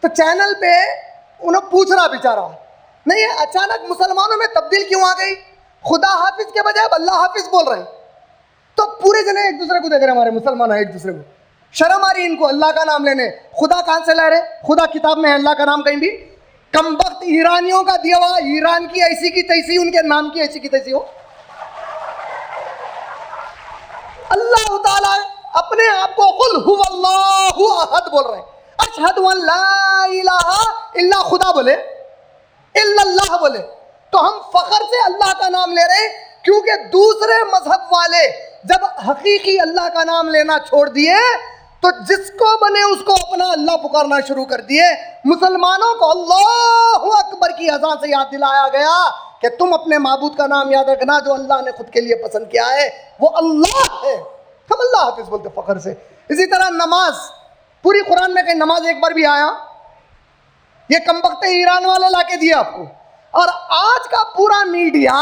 تو چینل پہ انہیں پوچھ رہا بیچارہ نہیں اچانک مسلمانوں میں تبدیل کیوں آ گئی, خدا حافظ کے بجائے اب اللہ حافظ بول رہے ہیں. تو پورے جنے ایک دوسرے کو دیکھ رہے, ہمارے مسلمان ہیں ایک دوسرے کو, شرم آ رہی ان کو اللہ کا نام لینے. خدا کہاں سے لے رہے؟ خدا کتاب میں ہے اللہ کا نام کہیں بھی؟ کم وقت ایرانیوں کا دیا ہوا, ایران کی ایسی کی تیسی, ان کے نام کی ایسی کی تیسی ہو. اللہ تعالیٰ اپنے آپ کو قل هو اللہ احد بول رہے ہیں, اشہد ان لا الہ الا خدا بولے, الا اللہ بولے. تو ہم فخر سے اللہ کا نام لے رہے ہیں, کیونکہ دوسرے مذہب والے جب حقیقی اللہ کا نام لینا چھوڑ دیے تو جس کو بنے اس کو اپنا اللہ پکارنا شروع کر دیے. مسلمانوں کو اللہ اکبر کی اذان سے یاد دلایا گیا کہ تم اپنے معبود کا نام یاد رکھنا جو اللہ نے خود کے لیے پسند کیا ہے, وہ اللہ ہے. ہم اللہ حافظ بولتے فخر سے. اسی طرح نماز, پوری قرآن میں کہیں نماز ایک بار بھی آیا؟ یہ کمبخت ایران والے لا کے دیا آپ کو. اور آج کا پورا میڈیا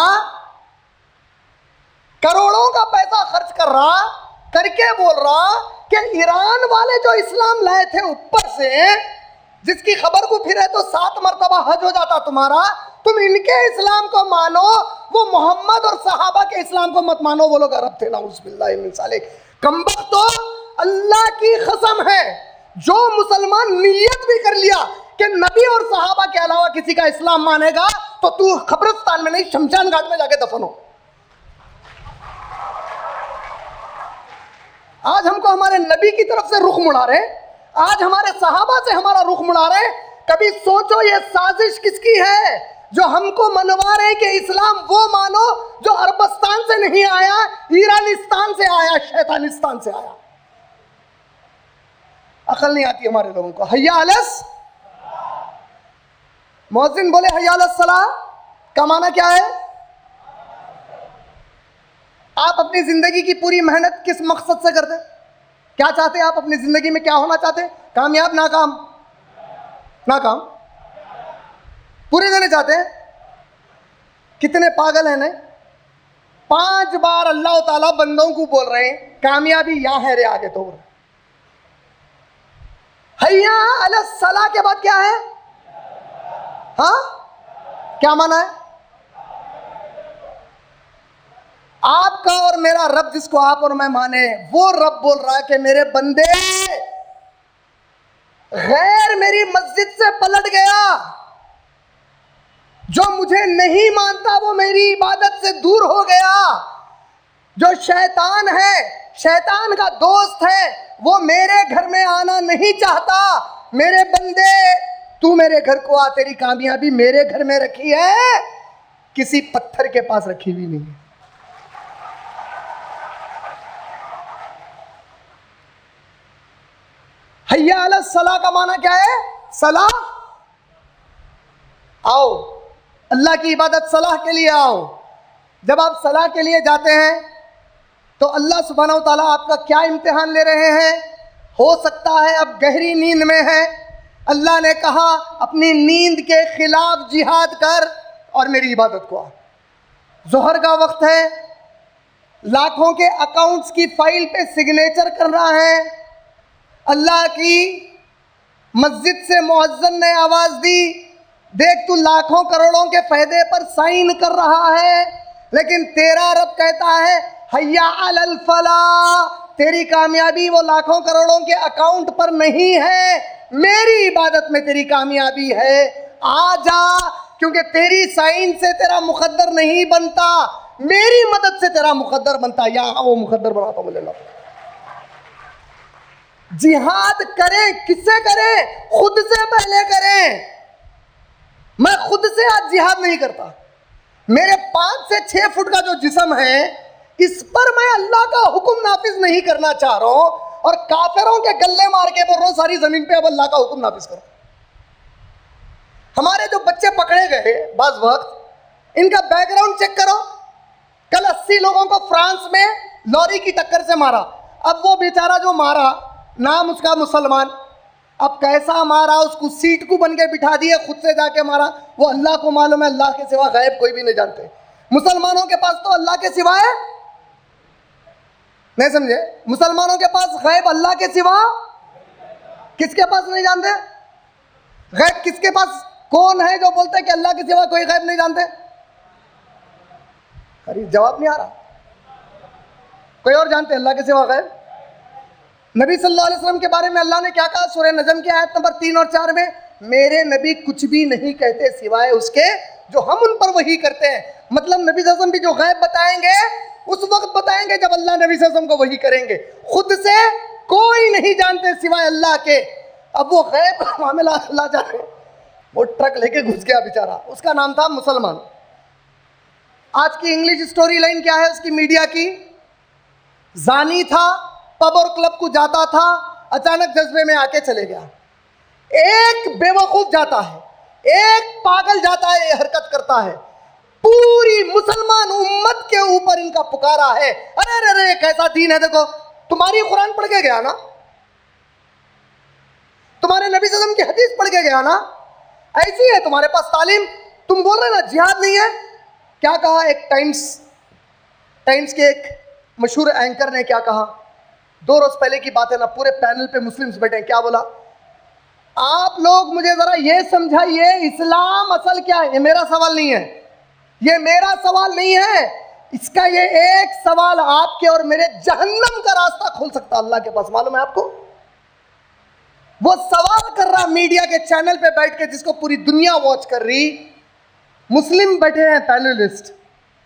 کروڑوں کا پیسہ خرچ کر کے بول رہا کہ ایران والے جو اسلام لائے تھے اوپر سے, جس کی خبر کو پھرے تو 7 مرتبہ حج ہو جاتا تمہارا, تم ان کے اسلام کو مانو, وہ محمد اور صحابہ کے اسلام کو مت مانو. وہ لوگ عرب تھے, نعوذ باللہ من ذالک. کمبخت تو اللہ کی قسم ہے, جو مسلمان نیت بھی کر لیا کہ نبی اور صحابہ کے علاوہ کسی کا اسلام مانے گا تو قبرستان میں نہیں, شمشان گھاٹ میں جا کے دفن ہو. آج ہم کو ہمارے نبی کی طرف سے رخ مڑا رہے, آج ہمارے صحابہ سے ہمارا رخ مڑا رہے. کبھی سوچو یہ سازش کس کی ہے جو ہم کو منوا رہے کہ اسلام وہ مانو جو عربستان سے نہیں آیا, ایرانستان سے آیا, شیطانستان سے آیا. عقل نہیں آتی ہمارے لوگوں کو. حیا علیہ, مؤذن بولے حیا علی الصلاۃ کا معنی کیا ہے؟ آپ اپنی زندگی کی پوری محنت کس مقصد سے کرتے؟ کیا چاہتے ہیں آپ اپنی زندگی میں؟ کیا ہونا چاہتے ہیں؟ کامیاب, ناکام؟ ناکام. پورے دینے چاہتے ہیں. کتنے پاگل ہیں نا, 5 بار اللہ تعالیٰ بندوں کو بول رہے ہیں کامیابی یہاں ہے رے, آگے تو حیا علی الصلاۃ کے بعد کیا ہے؟ ہاں کیا معنی ہے؟ آپ کا اور میرا رب جس کو آپ اور میں مانے, وہ رب بول رہا ہے کہ میرے بندے, غیر میری مسجد سے پلٹ گیا, جو مجھے نہیں مانتا وہ میری عبادت سے دور ہو گیا, جو شیطان ہے, شیطان کا دوست ہے, وہ میرے گھر میں آنا نہیں چاہتا. میرے بندے تو میرے گھر کو آ, تیری کامیابی میرے گھر میں رکھی ہے, کسی پتھر کے پاس رکھی بھی نہیں ہے. حیا علی الصلاۃ کا معنی کیا ہے؟ صلاح. آؤ اللہ کی عبادت صلاح کے لیے آؤ. جب آپ صلاح کے لیے جاتے ہیں تو اللہ سبحانہ و تعالیٰ آپ کا کیا امتحان لے رہے ہیں؟ ہو سکتا ہے اب گہری نیند میں ہے, اللہ نے کہا اپنی نیند کے خلاف جہاد کر اور میری عبادت کو آ. ظہر کا وقت ہے, لاکھوں کے اکاؤنٹس کی فائل پہ سگنیچر کر رہا ہے, اللہ کی مسجد سے مؤذن نے آواز دی, دیکھ تو لاکھوں کروڑوں کے فائدے پر سائن کر رہا ہے, لیکن تیرا رب کہتا ہے حیا علی الفلاح, تیری کامیابی وہ لاکھوں کروڑوں کے اکاؤنٹ پر نہیں ہے, میری عبادت میں تیری کامیابی ہے. آ جا, کیونکہ تیری سائن سے تیرا مقدر نہیں بنتا, میری مدد سے تیرا مقدر بنتا. یہاں وہ مقدر بناتا ہوں اللہ. جہاد کریں, کس سے کریں؟ خود سے پہلے کریں. میں خود سے آج جہاد نہیں کرتا. میرے 5 سے 6 فٹ کا جو جسم ہے اس پر میں اللہ کا حکم نافذ نہیں کرنا چاہ رہا ہوں, اور کافروں کے گلے مار کے بول رہا ہوں ساری زمین پہ اب اللہ کا حکم نافذ کرو. ہمارے جو بچے پکڑے گئے بعض وقت, ان کا بیک گراؤنڈ چیک کرو. کل 80 لوگوں کو فرانس میں لوری کی ٹکر سے مارا. اب وہ بیچارہ جو مارا, نام اس کا مسلمان, اب کیسا مارا, اس کو سیٹ کو بن کے بٹھا دیے, خود سے جا کے مارا. وہ اللہ کو معلوم ہے, اللہ کے سوا غیب کوئی بھی نہیں جانتے. مسلمانوں کے پاس تو اللہ کے سوا ہے, نہیں سمجھے؟ مسلمانوں کے پاس غیب اللہ کے سوا کس کے پاس نہیں جانتے؟ غیب کس کے پاس؟ کون ہے جو بولتے ہیں کہ اللہ کے سوا کوئی غیب نہیں جانتے؟ ارے جواب نہیں آ رہا. کوئی اور جانتے اللہ کے سوا غیب؟ نبی صلی اللہ علیہ وسلم کے بارے میں اللہ نے کیا کہا سورہ نجم کی آیت نمبر 3 اور 4 میں؟ میرے نبی کچھ بھی نہیں کہتے سوائے اس کے جو ہم ان پر وحی کرتے ہیں. مطلب نبی صلی اللہ علیہ وسلم بھی جو غیب بتائیں گے اس وقت بتائیں گے جب اللہ نبی صلی اللہ علیہ وسلم کو وحی کریں گے. خود سے کوئی نہیں جانتے سوائے اللہ کے. اب وہ غیب کا معاملہ اللہ جانے. وہ ٹرک لے کے گھس گیا بیچارہ, اس کا نام تھا مسلمان. آج کی انگلش اسٹوری لائن کیا ہے اس کی میڈیا کی؟ زانی تھا, پب اور کلب کو جاتا تھا, اچانک جذبے میں آ کے چلے گیا. ایک بے وقوف جاتا ہے, ایک پاگل جاتا ہے, یہ حرکت کرتا ہے. پوری مسلمان امت کے اوپر ان کا پکارا ہے, ارے ارے کیسا دین ہے, دیکھو تمہاری قرآن پڑھ کے گیا نا, تمہارے نبی صلی اللہ علیہ وسلم کی حدیث پڑھ کے گیا نا, ایسی ہے تمہارے پاس تعلیم, تم بول رہے نا جہاد نہیں ہے. کیا کہا ایک ٹائمز کے ایک مشہور اینکر نے, کیا کہا 2 روز پہلے کی بات ہے نا, پورے پینل پہ مسلمز بیٹھے ہیں, کیا بولا؟ آپ لوگ مجھے ذرا یہ سمجھائیے اسلام اصل کیا ہے. یہ میرا سوال نہیں ہے, یہ میرا سوال نہیں ہے, اس کا یہ ایک سوال آپ کے اور میرے جہنم کا راستہ کھول سکتا ہے اللہ کے پاس. معلوم ہے آپ کو؟ وہ سوال کر رہا میڈیا کے چینل پہ بیٹھ کے, جس کو پوری دنیا واچ کر رہی, مسلم بیٹھے ہیں پینلسٹ,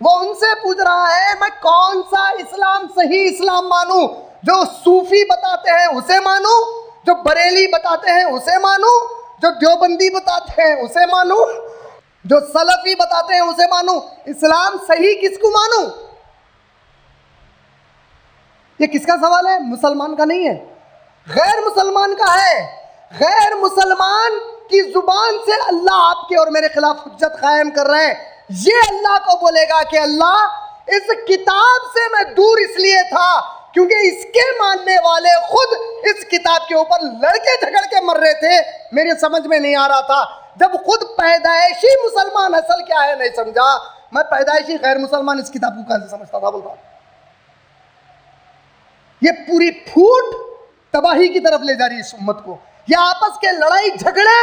وہ ان سے پوچھ رہا ہے میں کون سا اسلام صحیح اسلام مانوں؟ جو صوفی بتاتے ہیں اسے مانوں, جو بریلی بتاتے ہیں اسے مانوں, جو دیوبندی بتاتے ہیں اسے مانوں, جو سلفی بتاتے ہیں اسے مانوں؟ اسلام صحیح کس کو مانوں؟ یہ کس کا سوال ہے؟ مسلمان کا نہیں ہے, غیر مسلمان کا ہے. غیر مسلمان کی زبان سے اللہ آپ کے اور میرے خلاف حجت قائم کر رہے ہیں. یہ اللہ کو بولے گا کہ اللہ اس کتاب سے میں دور اس لیے تھا کیونکہ اس کے ماننے والے خود اس کتاب کے اوپر لڑکے جھگڑ کے مر رہے تھے, میرے سمجھ میں نہیں آ رہا تھا. جب خود پیدائشی مسلمان اصل کیا ہے نہیں سمجھا, میں پیدائشی غیر مسلمان اس کتاب کو کیسے سمجھتا تھا؟ بولتا یہ پوری پھوٹ تباہی کی طرف لے جا رہی ہے اس امت کو. یہ آپس کے لڑائی جھگڑے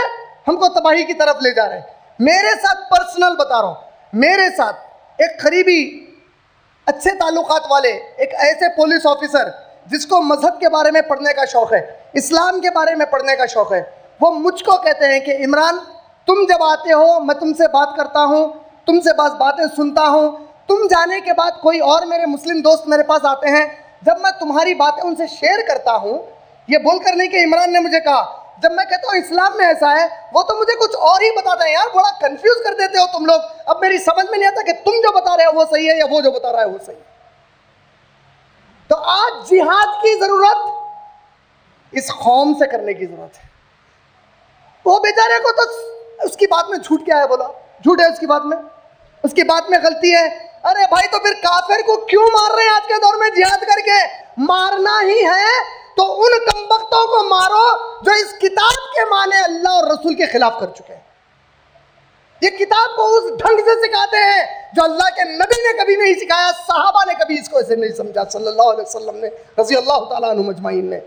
ہم کو تباہی کی طرف لے جا رہے ہیں. میرے ساتھ پرسنل بتا رہا ہوں, میرے ساتھ ایک قریبی اچھے تعلقات والے ایک ایسے پولیس آفیسر جس کو مذہب کے بارے میں پڑھنے کا شوق ہے, اسلام کے بارے میں پڑھنے کا شوق ہے, وہ مجھ کو کہتے ہیں کہ عمران تم جب آتے ہو میں تم سے بات کرتا ہوں, تم سے بعض باتیں سنتا ہوں, تم جانے کے بعد کوئی اور میرے مسلم دوست میرے پاس آتے ہیں, جب میں تمہاری باتیں ان سے شیئر کرتا ہوں, یہ بول کر نہیں کہ عمران نے مجھے کہا, جب میں کہتا ہوں اسلام میں ایسا ہے وہ تو مجھے کچھ اور ہی بتاتے ہیں. یار بڑا کنفیوز کر دیتے ہو تم لوگ, اب میری سمجھ میں نہیں آتا کہ تم جو بتا رہے ہو وہ صحیح ہے یا وہ جو بتا رہا ہے وہ صحیح ہے. تو آج جہاد کی ضرورت اس قوم سے کرنے کی ضرورت ہے. وہ بیچارے کو تو اس کی بات میں جھوٹ کیا ہے, بولا جھوٹ ہے اس کی بات میں, اس کی بات میں غلطی ہے. ارے بھائی تو پھر کافر کو کیوں مار رہے ہیں آج کے دور میں جہاد کر کے؟ مارنا ہی ہے تو ان کمبختوں کو مارو جو اس کتاب کے معنی اللہ اور رسول کے خلاف کر چکے ہیں. یہ کتاب کو اس ڈھنگ سے سکھاتے ہیں جو اللہ کے نبی نے کبھی نہیں سکھایا, صحابہ نے کبھی اس کو ایسے نہیں سمجھا, صلی اللہ علیہ وسلم نے, رضی اللہ تعالیٰ عنہ مجمعین نے.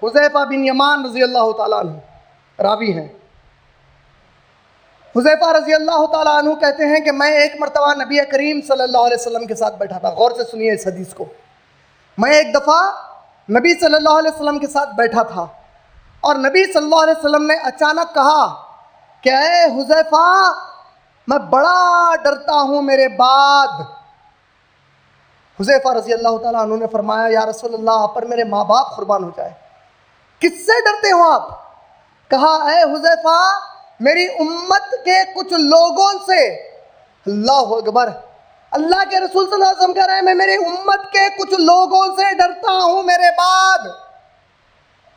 حذیفہ بن یمان رضی اللہ تعالیٰ عنہ راوی ہیں. حذیفہ رضی اللہ تعالیٰ عنہ کہتے ہیں کہ میں ایک مرتبہ نبی کریم صلی اللہ علیہ وسلم کے ساتھ بیٹھا تھا. غور سے سنیے اس حدیث کو. میں ایک دفعہ نبی صلی اللہ علیہ وسلم کے ساتھ بیٹھا تھا اور نبی صلی اللہ علیہ وسلم نے اچانک کہا کہ اے حذیفہ میں بڑا ڈرتا ہوں میرے بعد. حذیفہ رضی اللہ تعالیٰ عنہ نے فرمایا یا رسول اللہ آپ پر میرے ماں باپ قربان ہو جائے, کس سے ڈرتے ہو آپ؟ کہا اے حذیفہ میری امت کے کچھ لوگوں سے. اللہ اکبر, اللہ کے رسول صلی اللہ علیہ وسلم کہہ رہے ہیں میں میری امت کے کچھ لوگوں سے ڈرتا ہوں میرے بعد.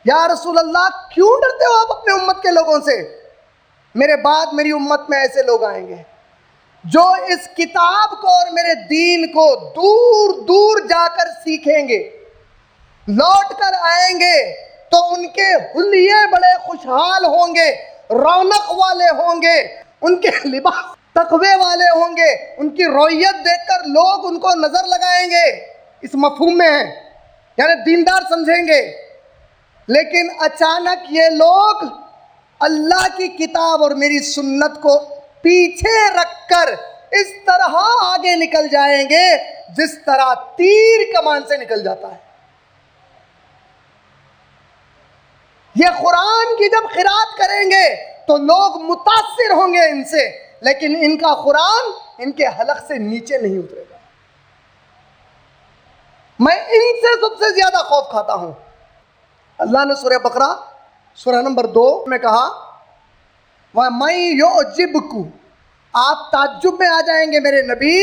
یا رسول اللہ کیوں ڈرتے ہو آپ اپنے امت کے لوگوں سے؟ میرے بعد میری امت میں ایسے لوگ آئیں گے جو اس کتاب کو اور میرے دین کو دور دور جا کر سیکھیں گے, لوٹ کر آئیں گے تو ان کے حلیے بڑے خوشحال ہوں گے, رونق والے ہوں گے, ان کے لباس تقوی والے ہوں گے, ان کی رویت دیکھ کر لوگ ان کو نظر لگائیں گے, اس مفہوم میں ہیں یعنی دیندار سمجھیں گے. لیکن اچانک یہ لوگ اللہ کی کتاب اور میری سنت کو پیچھے رکھ کر اس طرح آگے نکل جائیں گے جس طرح تیر کمان سے نکل جاتا ہے۔ یہ قرآن کی جب قرات کریں گے تو لوگ متاثر ہوں گے ان سے، لیکن ان کا قرآن ان کے حلق سے نیچے نہیں اترے گا۔ میں ان سے سب سے زیادہ خوف کھاتا ہوں۔ اللہ نے سورہ بقرہ سورہ نمبر 2 میں کہا وَمَن يُعْجِبْكُ، آپ تعجب میں آ جائیں گے میرے نبی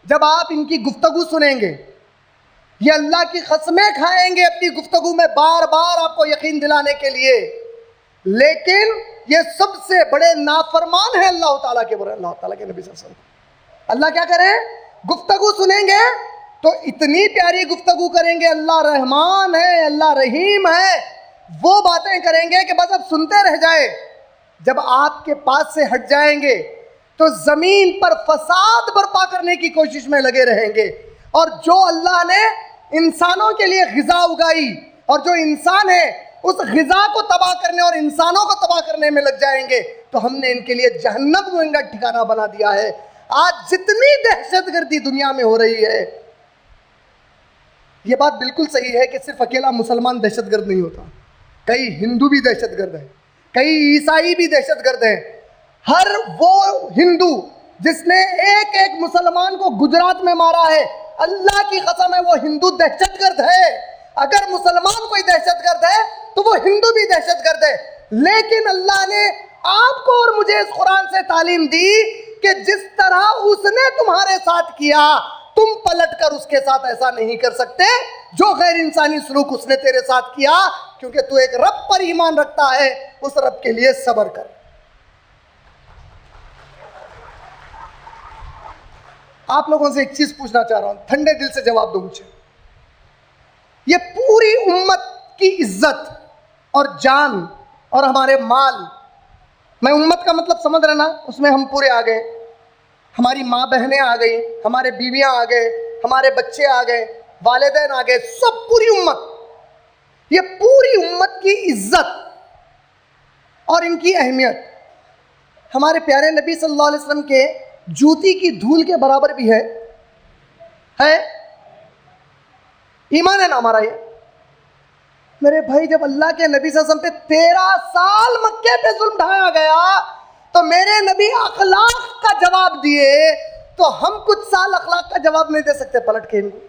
جب آپ ان کی گفتگو سنیں گے۔ یہ اللہ کی قسمیں کھائیں گے اپنی گفتگو میں بار بار آپ کو یقین دلانے کے لیے، لیکن یہ سب سے بڑے نافرمان ہیں اللہ تعالیٰ کے برے، اللہ تعالیٰ کے نبی صلی اللہ علیہ وسلم۔ اللہ کیا کریں؟ گفتگو سنیں گے تو اتنی پیاری گفتگو کریں گے، اللہ رحمان ہے، اللہ رحیم ہے، وہ باتیں کریں گے کہ بس اب سنتے رہ جائے۔ جب آپ کے پاس سے ہٹ جائیں گے تو زمین پر فساد برپا کرنے کی کوشش میں لگے رہیں گے، اور جو اللہ نے انسانوں کے لیے غذا اگائی اور جو انسان ہے اس غذا کو تباہ کرنے اور انسانوں کو تباہ کرنے میں لگ جائیں گے، تو ہم نے ان کے لیے جہنم کو ان کا ٹھکانہ بنا دیا ہے۔ آج جتنی دہشت گردی دنیا میں ہو رہی ہے، یہ بات بالکل صحیح ہے کہ صرف اکیلا مسلمان دہشت گرد نہیں ہوتا، کئی ہندو بھی دہشت گرد ہیں، کئی عیسائی بھی دہشت گرد ہیں۔ ہر وہ ہندو جس نے ایک ایک مسلمان کو گجرات میں مارا ہے، اللہ کی قسم ہے وہ ہندو دہشت گرد ہے۔ اگر مسلمان کوئی دہشت گرد ہے تو وہ ہندو بھی دہشت گرد ہے۔ لیکن اللہ نے آپ کو اور مجھے اس قرآن سے تعلیم دی کہ جس طرح اس نے تمہارے ساتھ کیا، تم پلٹ کر اس کے ساتھ ایسا نہیں کر سکتے جو غیر انسانی سلوک اس نے تیرے ساتھ کیا، کیونکہ تو ایک رب پر ایمان رکھتا ہے، اس رب کے لیے صبر کر۔ آپ لوگوں سے ایک چیز پوچھنا چاہ رہا ہوں، ٹھنڈے دل سے جواب دو مجھے۔ یہ پوری امت کی عزت اور جان اور ہمارے مال، میں امت کا مطلب سمجھ رہا نا، اس میں ہم پورے آ گئے، ہماری ماں بہنیں آ گئی، ہمارے بیویاں آ گئے، ہمارے بچے آ گئے، والدین آ گئے، سب پوری امت، یہ پوری امت کی عزت اور ان کی اہمیت ہمارے پیارے نبی صلی اللہ علیہ وسلم کے جوتی کی دھول کے برابر بھی ہے ایمان ہے نا ہمارا یہ؟ میرے بھائی جب اللہ کے نبی صلی اللہ علیہ وسلم پہ 13 سال مکے پہ ظلم ڈھایا گیا تو میرے نبی اخلاق کا جواب دیے، تو ہم کچھ سال اخلاق کا جواب نہیں دے سکتے پلٹ کے ان کو؟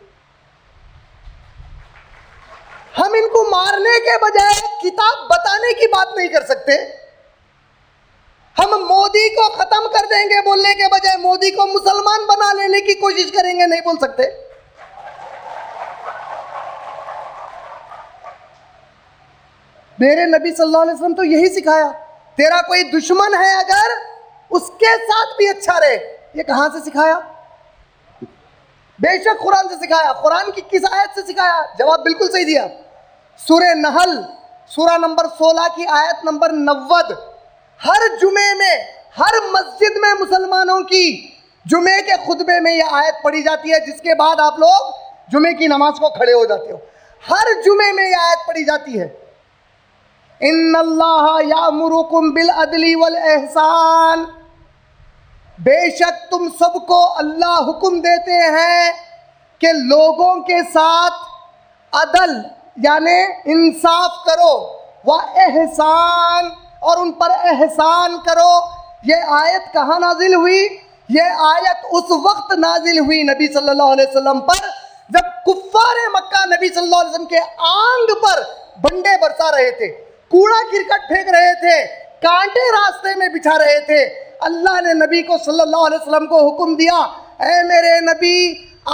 ہم ان کو مارنے کے بجائے کتاب بتانے کی بات نہیں کر سکتے؟ ہم مودی کو ختم کر دیں گے بولنے کے بجائے مودی کو مسلمان بنا لینے کی کوشش کریں گے، نہیں بول سکتے؟ میرے نبی صلی اللہ علیہ وسلم تو یہی سکھایا، تیرا کوئی دشمن ہے اگر اس کے ساتھ بھی اچھا رہے۔ یہ کہاں سے سکھایا؟ بے شک قرآن سے سکھایا۔ قرآن کی کس آیت سے سکھایا؟ جواب بالکل صحیح دیا، سورہ نحل سورہ نمبر 16 کی آیت نمبر 90۔ ہر جمعے میں، ہر مسجد میں مسلمانوں کی جمعے کے خطبے میں یہ آیت پڑھی جاتی ہے، جس کے بعد آپ لوگ جمعے کی نماز کو کھڑے ہو جاتے ہو۔ ہر جمعے میں یہ آیت پڑھی جاتی ہے، ان اللہ یامرکم بالعدل والاحسان، بے شک تم سب کو اللہ حکم دیتے ہیں کہ لوگوں کے ساتھ عدل یعنی انصاف کرو، واحسان اور ان پر احسان کرو۔ یہ آیت کہاں نازل ہوئی؟ یہ آیت اس وقت نازل ہوئی نبی صلی اللہ علیہ وسلم پر جب کفار مکہ نبی صلی اللہ علیہ وسلم کے آنگ پر بنڈے برسا رہے تھے، کوڑا کرکٹ پھینک رہے تھے، کانٹے راستے میں بچھا رہے تھے۔ اللہ نے نبی کو صلی اللہ علیہ وسلم کو حکم دیا، اے میرے نبی،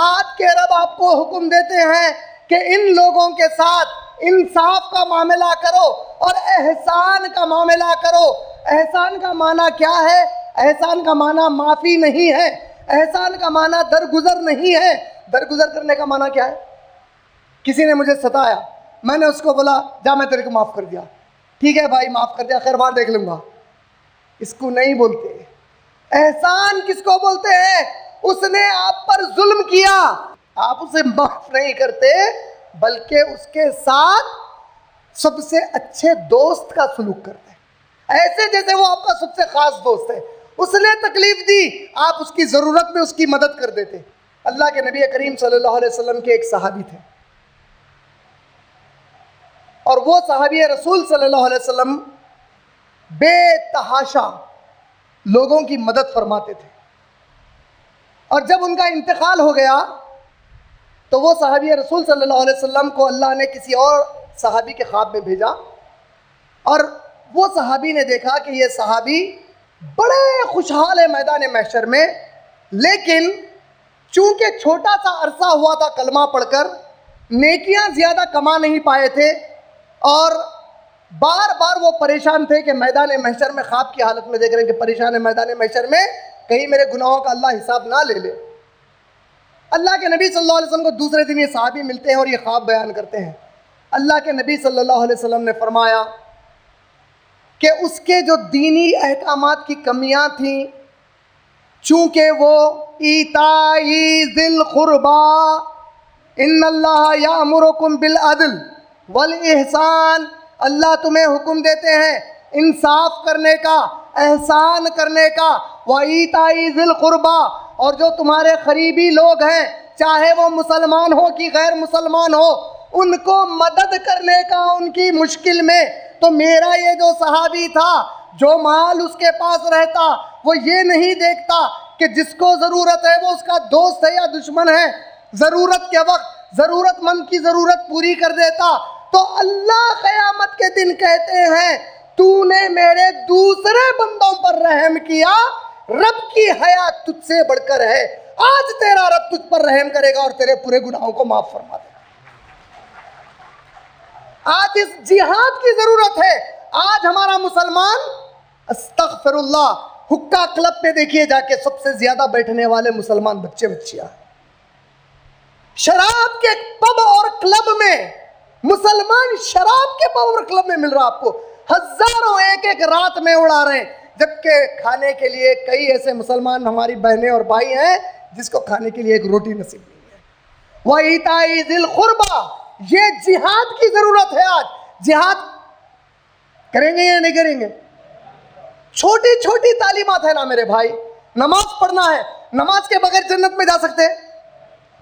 آپ کے رب آپ کو حکم دیتے ہیں کہ ان لوگوں کے ساتھ انصاف کا معاملہ کرو اور احسان کا معاملہ کرو۔ احسان کا معنی کیا ہے؟ احسان کا معنی معافی نہیں ہے، احسان کا معنی درگزر نہیں ہے۔ درگزر کرنے کا معنی کیا ہے؟ کسی نے مجھے ستایا، میں نے اس کو بولا جا میں تیرے کو معاف کر دیا، ٹھیک ہے بھائی معاف کر دیا، خیر بار دیکھ لوں گا۔ اس کو نہیں بولتے۔ احسان کس کو بولتے ہیں؟ اس نے آپ پر ظلم کیا، آپ اسے معاف نہیں کرتے بلکہ اس کے ساتھ سب سے اچھے دوست کا سلوک کرتے ہیں، ایسے جیسے وہ آپ کا سب سے خاص دوست ہے. اس نے تکلیف دی, آپ اس کی ضرورت میں اس کی مدد کر دیتے. اللہ کے نبی کریم صلی اللہ علیہ وسلم کے ایک صحابی تھے, اور وہ صحابی رسول صلی اللہ علیہ وسلم بے تحاشا لوگوں کی مدد فرماتے تھے. اور جب ان کا انتقال ہو گیا تو وہ صحابی رسول صلی اللہ علیہ وسلم کو اللہ نے کسی اور صحابی کے خواب میں بھیجا, اور وہ صحابی نے دیکھا کہ یہ صحابی بڑے خوشحال ہے میدان محشر میں, لیکن چونکہ چھوٹا سا عرصہ ہوا تھا کلمہ پڑھ کر, نیکیاں زیادہ کما نہیں پائے تھے, اور بار بار وہ پریشان تھے کہ میدان محشر میں خواب کی حالت میں دیکھ رہے ہیں کہ پریشان ہے میدان محشر میں, کہیں میرے گناہوں کا اللہ حساب نہ لے لے. اللہ کے نبی صلی اللہ علیہ وسلم کو دوسرے دن یہ صحابی ملتے ہیں اور یہ خواب بیان کرتے ہیں. اللہ کے نبی صلی اللہ علیہ وسلم نے فرمایا کہ اس کے جو دینی احکامات کی کمیاں تھیں, چونکہ وہ ایتائی ذی القربا ان اللہ یامرکم بالعدل والاحسان, اللہ تمہیں حکم دیتے ہیں انصاف کرنے کا, احسان کرنے کا, وَإِيتَاءِ ذِي الْقُرْبَى, اور جو تمہارے قریبی لوگ ہیں چاہے وہ مسلمان ہو کہ غیر مسلمان ہو, ان کو مدد کرنے کا ان کی مشکل میں. تو میرا یہ جو صحابی تھا, جو مال اس کے پاس رہتا, وہ یہ نہیں دیکھتا کہ جس کو ضرورت ہے وہ اس کا دوست ہے یا دشمن ہے, ضرورت کے وقت ضرورت مند کی ضرورت پوری کر دیتا. تو اللہ قیامت کے دن کہتے ہیں تو نے میرے دوسرے بندوں پر رحم کیا, رب کی حیا تجھ سے بڑھ کر ہے, آج تیرا رب تجھ پر رحم کرے گا اور تیرے پورے گناہوں کو معاف فرما دے گا. آج اس جہاد کی ضرورت ہے. آج ہمارا مسلمان, استغفر اللہ, حکا کلب پہ دیکھیے جا کے سب سے زیادہ بیٹھنے والے مسلمان بچے بچیاں. شراب کے پب اور کلب میں, مسلمان شراب کے پب اور کلب میں مل رہا آپ کو, ہزاروں ایک ایک رات میں اڑا رہے ہیں, جبکہ کھانے کے لیے کئی ایسے مسلمان ہماری بہنیں اور بھائی ہیں جس کو کھانے کے لیے ایک روٹی نصیب نہیں ہے. وَإِيتَاءِ ذِي الْقُرْبَى, یہ جہاد کی ضرورت ہے. آج جہاد کریں گے یا نہیں کریں گے؟ چھوٹی چھوٹی تعلیمات ہے نا میرے بھائی. نماز پڑھنا ہے, نماز کے بغیر جنت میں جا سکتے؟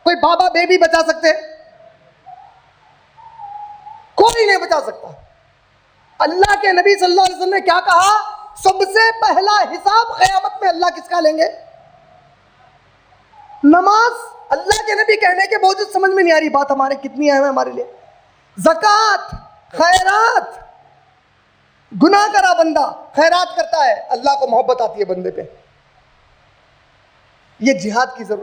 کوئی بابا بیبی بچا سکتے؟ کوئی نہیں بچا سکتا. اللہ کے نبی صلی اللہ علیہ وسلم نے کیا کہا؟ سب سے پہلا حساب قیامت میں اللہ کس کا لیں گے؟ نماز. اللہ کے نبی کہنے کے باوجود سمجھ میں نہیں آ رہی بات ہمارے کتنی اہم ہے ہمارے لیے. زکوٰۃ, خیرات, گناہ کرا بندہ خیرات کرتا ہے, اللہ کو محبت آتی ہے بندے پہ. یہ جہاد کی ضرورت.